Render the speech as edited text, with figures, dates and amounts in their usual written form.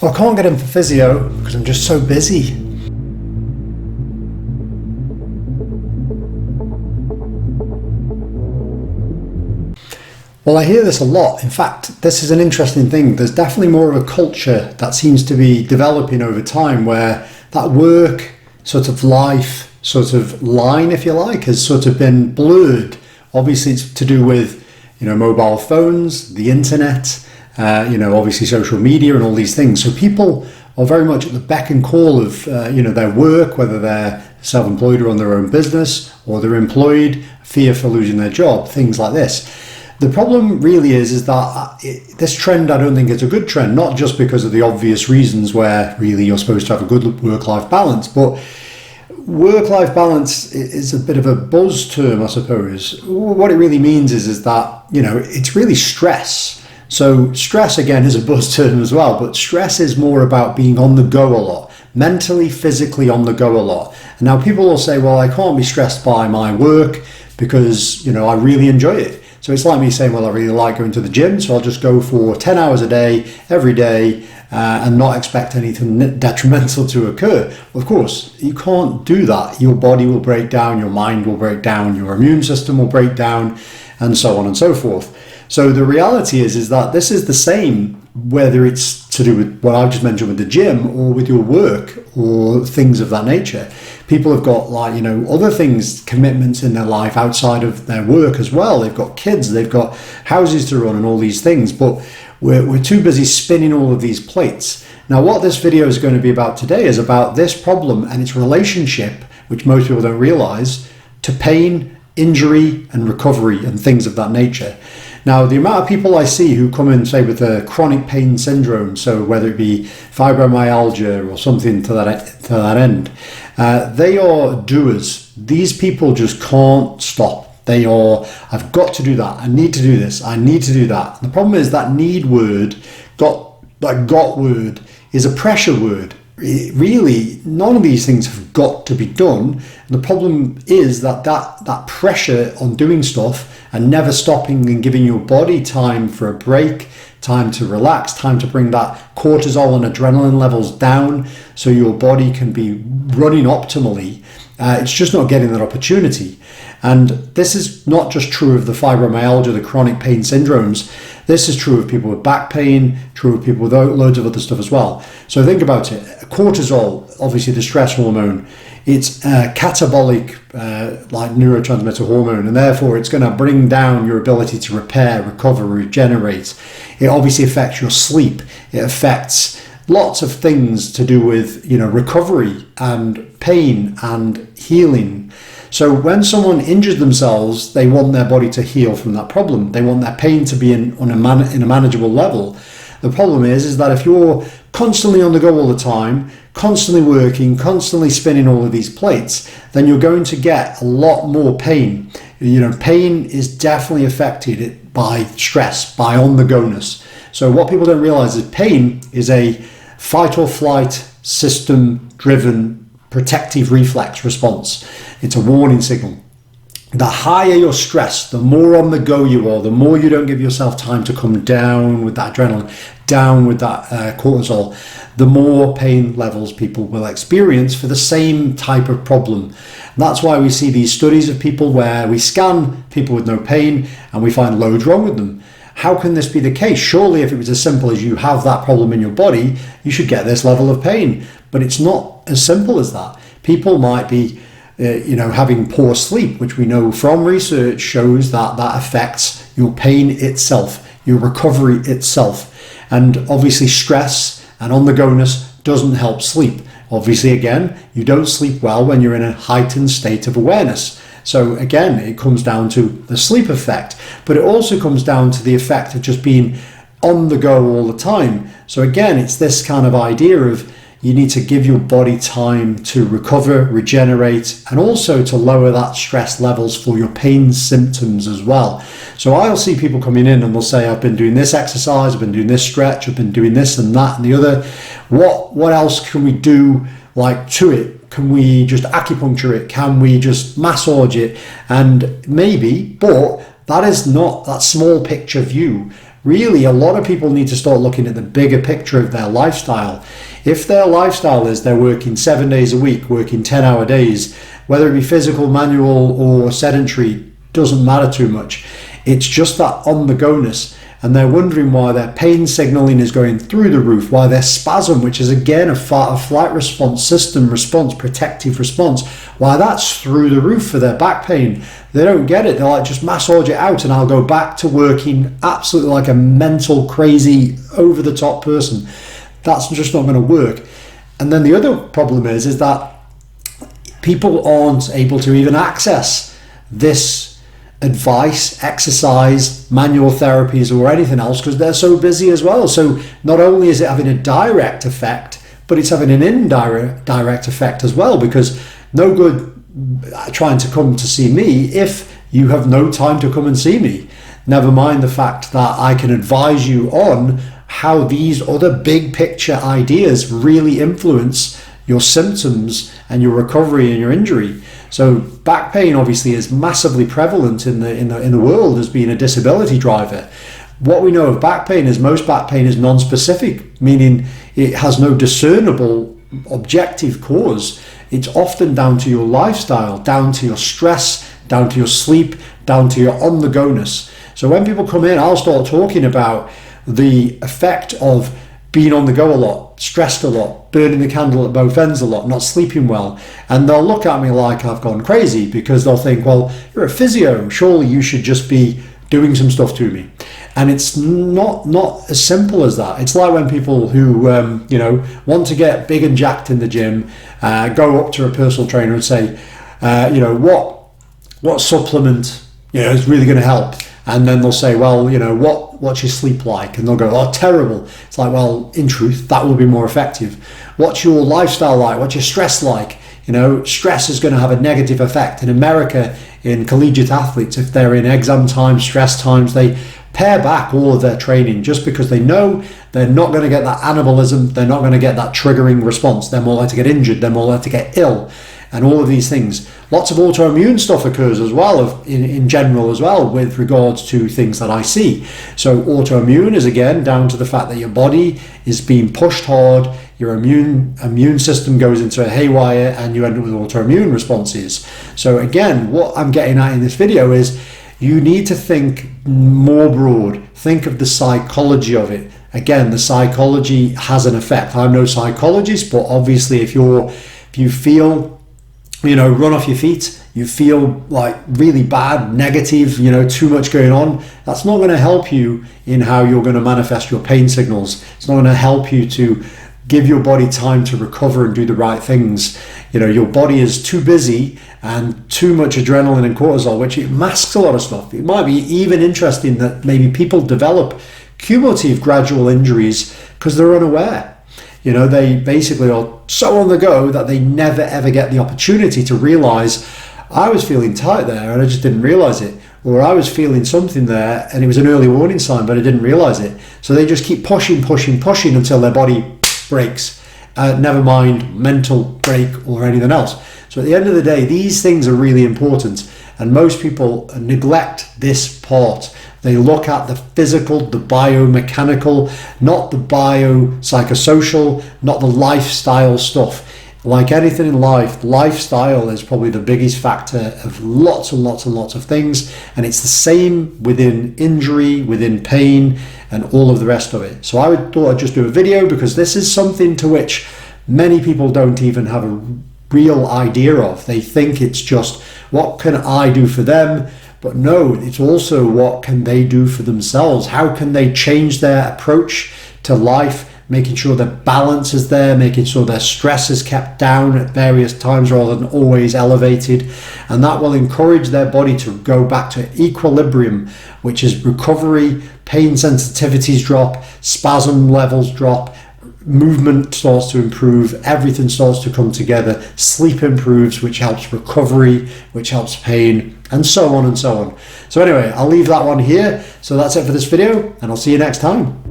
Well, I can't get in for physio because I'm just so busy. Well, I hear this a lot. In fact, this is an interesting thing. There's definitely more of a culture that seems to be developing over time where that work sort of life sort of line, if you like, has sort of been blurred. Obviously, it's to do with, mobile phones, the internet, obviously social media and all these things. So people are very much at the beck and call of, their work, whether they're self-employed or on their own business or they're employed, fear for losing their job, things like this. The problem really is that this trend, I don't think it's a good trend, not just because of the obvious reasons where really you're supposed to have a good work-life balance, but work-life balance is a bit of a buzz term, I suppose. What it really means is that, it's really stress. So stress, again, is a buzz term as well, but stress is more about being on the go a lot, mentally, physically on the go a lot. And now people will say, well, I can't be stressed by my work because, I really enjoy it. So it's like me saying, well, I really like going to the gym, so I'll just go for 10 hours a day, every day, and not expect anything detrimental to occur. Of course, you can't do that. Your body will break down, your mind will break down, your immune system will break down, and so on and so forth. So the reality is that this is the same, whether it's to do with what I've just mentioned with the gym or with your work or things of that nature. People have got other things, commitments in their life outside of their work as well. They've got kids, they've got houses to run and all these things, but we're too busy spinning all of these plates. Now, what this video is going to be about today is about this problem and its relationship, which most people don't realize, to pain, injury and recovery and things of that nature. Now, the amount of people I see who come in, say, with a chronic pain syndrome, so whether it be fibromyalgia or something to that end, they are doers. These people just can't stop. They are, I've got to do that. I need to do this. I need to do that. The problem is that need word, got word, is a pressure word. Really, none of these things have got to be done. And the problem is that pressure on doing stuff and never stopping and giving your body time for a break, time to relax, time to bring that cortisol and adrenaline levels down so your body can be running optimally. It's just not getting that opportunity. And this is not just true of the fibromyalgia, the chronic pain syndromes. This is true of people with back pain, true of people with loads of other stuff as well. So think about it. Cortisol, obviously the stress hormone, it's a catabolic like neurotransmitter hormone, and therefore it's going to bring down your ability to repair, recover, regenerate. It obviously affects your sleep. It affects lots of things to do with recovery and pain and healing. So when someone injures themselves, they want their body to heal from that problem. They want their pain to be in a manageable level. The problem is that if you're constantly on the go all the time, constantly working, constantly spinning all of these plates, then you're going to get a lot more pain. Pain is definitely affected by stress, by on-the-go-ness. So what people don't realize is pain is a fight or flight system-driven protective reflex response. It's a warning signal. The higher your stress, the more on the go you are, the more you don't give yourself time to come down with that adrenaline, down with that cortisol, the more pain levels people will experience for the same type of problem. And that's why we see these studies of people where we scan people with no pain and we find loads wrong with them. How can this be the case? Surely if it was as simple as you have that problem in your body, you should get this level of pain. But it's not as simple as that. People might be having poor sleep, which we know from research shows that affects your pain itself, your recovery itself. And obviously stress and on-the-go-ness doesn't help sleep. Obviously, again, you don't sleep well when you're in a heightened state of awareness. So again, it comes down to the sleep effect, but it also comes down to the effect of just being on the go all the time. So again, it's this kind of idea of you need to give your body time to recover, regenerate, and also to lower that stress levels for your pain symptoms as well. So I'll see people coming in and they'll say, I've been doing this exercise, I've been doing this stretch, I've been doing this and that and the other. What else can we do to it? Can we just acupuncture it? Can we just massage it? And maybe, but that is not that small picture view. really a lot of people need to start looking at the bigger picture of their lifestyle. If their lifestyle is they're working 7 days a week, working 10-hour days, whether it be physical, manual or sedentary, doesn't matter too much. It's just that on-the-go-ness, and they're wondering why their pain signaling is going through the roof, why their spasm, which is again a flight response, system response, protective response, why that's through the roof for their back pain. They don't get it. They're like, just massage it out and I'll go back to working absolutely like a mental, crazy, over-the-top person. That's just not going to work. And then the other problem is that people aren't able to even access this advice, exercise, manual therapies or anything else because they're so busy as well. So not only is it having a direct effect, but it's having an indirect effect as well, because no good trying to come to see me if you have no time to come and see me. Never mind the fact that I can advise you on how these other big picture ideas really influence your symptoms and your recovery and your injury. So back pain obviously is massively prevalent in the world as being a disability driver. What we know of back pain is most back pain is non-specific, meaning it has no discernible objective cause. It's often down to your lifestyle, down to your stress, down to your sleep, down to your on-the-go-ness. So when people come in, I'll start talking about the effect of being on the go a lot, stressed a lot, burning the candle at both ends a lot, not sleeping well. And they'll look at me like I've gone crazy because they'll think, well, you're a physio, surely you should just be doing some stuff to me. And it's not as simple as that. It's like when people who want to get big and jacked in the gym go up to a personal trainer and say, what supplement is really going to help? And then they'll say, well, what's your sleep like? And they'll go, oh, terrible. It's like, well, in truth, that will be more effective. What's your lifestyle like? What's your stress like? Stress is going to have a negative effect. In America, in collegiate athletes, if they're in exam times, stress times, they pare back all of their training just because they know they're not going to get that anabolism. They're not going to get that triggering response. They're more likely to get injured. They're more likely to get ill. And all of these things. Lots of autoimmune stuff occurs as well, in general as well, with regards to things that I see. So autoimmune is again down to the fact that your body is being pushed hard, your immune system goes into a haywire, and you end up with autoimmune responses. So again, what I'm getting at in this video is you need to think more broad. Think of the psychology of it. Again, the psychology has an effect. I'm no psychologist, but obviously if you feel run off your feet, you feel like really bad, negative, too much going on, that's not going to help you in how you're going to manifest your pain signals. It's not going to help you to give your body time to recover and do the right things. Your body is too busy and too much adrenaline and cortisol, which it masks a lot of stuff. It might be even interesting that maybe people develop cumulative gradual injuries because they're unaware. They basically are so on the go that they never ever get the opportunity to realize, I was feeling tight there and I just didn't realize it, or I was feeling something there and it was an early warning sign but I didn't realize it. So they just keep pushing until their body breaks, never mind mental break or anything else. So at the end of the day, these things are really important, and most people neglect this part. They look at the physical, the biomechanical, not the biopsychosocial, not the lifestyle stuff. Like anything in life, lifestyle is probably the biggest factor of lots and lots and lots of things. And it's the same within injury, within pain, and all of the rest of it. So I thought I'd just do a video because this is something to which many people don't even have a real idea of. They think it's just, what can I do for them? But no, it's also what can they do for themselves? How can they change their approach to life, making sure their balance is there, making sure their stress is kept down at various times rather than always elevated. And that will encourage their body to go back to equilibrium, which is recovery, pain sensitivities drop, spasm levels drop, movement starts to improve, everything starts to come together, sleep improves, which helps recovery, which helps pain, and so on and so on. So anyway, I'll leave that one here. So that's it for this video, and I'll see you next time.